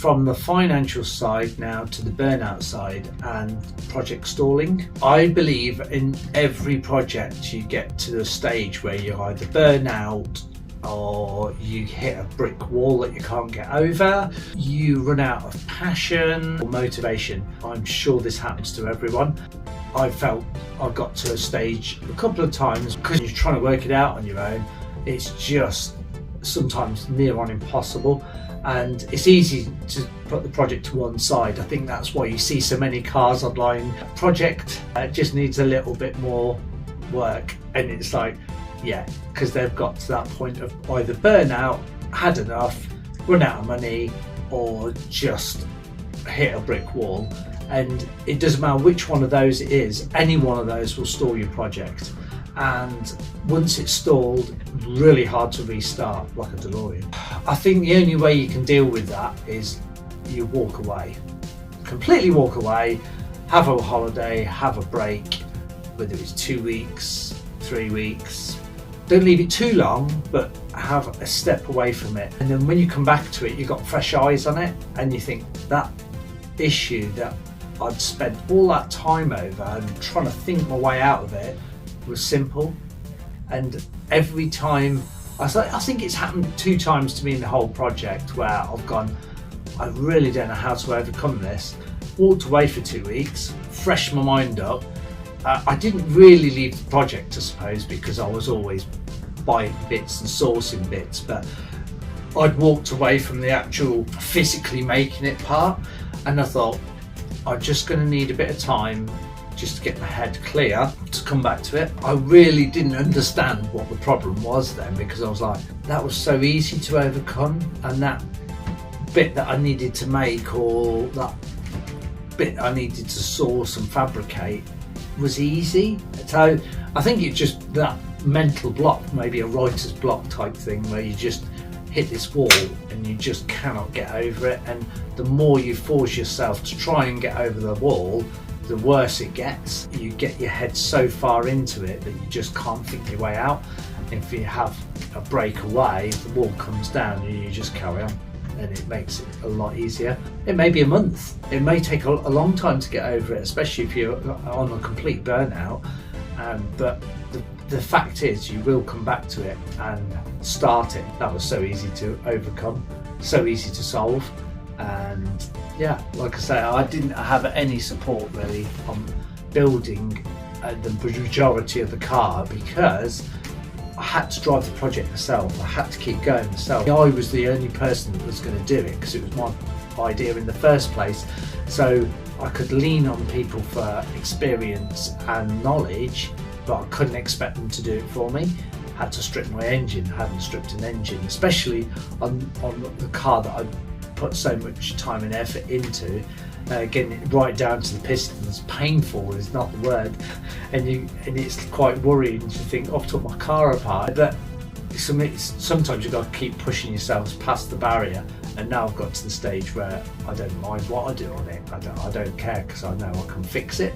From the financial side now to the burnout side and project stalling. I believe in every project you get to the stage where you either burn out or you hit a brick wall that you can't get over, you run out of passion or motivation. I'm sure this happens to everyone. I felt I got to a stage a couple of times because you're trying to work it out on your own. It's just sometimes near on impossible, and it's easy to put the project to one side. I think that's why you see so many cars online. Project just needs a little bit more work, and it's like, yeah, because they've got to that point of either burnout, had enough, run out of money, or just hit a brick wall. And it doesn't matter which one of those it is, any one of those will stall your project. And once it's stalled, really hard to restart like a DeLorean. I think the only way you can deal with that is you walk away. Completely walk away, have a holiday, have a break, whether it's 2 weeks, 3 weeks. Don't leave it too long, but have a step away from it. And then when you come back to it, you've got fresh eyes on it, and you think that issue that I'd spent all that time over and trying to think my way out of it was simple. And every time, I think it's happened 2 times to me in the whole project where I've gone, I really don't know how to overcome this. Walked away for 2 weeks, freshed my mind up. I didn't really leave the project, I suppose, because I was always buying bits and sourcing bits, but I'd walked away from the actual physically making it part, and I thought, I'm just going to need a bit of time just to get my head clear to come back to it. I really didn't understand what the problem was then, because I was like, that was so easy to overcome, and that bit that I needed to make, or that bit I needed to source and fabricate, was easy. So I think it's just that mental block, maybe a writer's block type thing, where you just hit this wall and you just cannot get over it. And the more you force yourself to try and get over the wall, the worse it gets. You get your head so far into it that you just can't think your way out. If you have a break away, the wall comes down and you just carry on, and it makes it a lot easier. It may be a month, it may take a long time to get over it, especially if you're on a complete burnout, but the fact is you will come back to it and start it. That was so easy to overcome, so easy to solve. And yeah, like I say, I didn't have any support really on building the majority of the car, because I had to drive the project myself. I had to keep going myself. I was the only person that was going to do it because it was my idea in the first place. So I could lean on people for experience and knowledge, but I couldn't expect them to do it for me. I had to strip my engine. I hadn't stripped an engine, especially on the car that I put so much time and effort into. Getting it right down to the pistons, painful is not the word, and it's quite worrying to think, I've took my car apart. But sometimes you've got to keep pushing yourselves past the barrier, and now I've got to the stage where I don't mind what I do on it. I don't care, because I know I can fix it.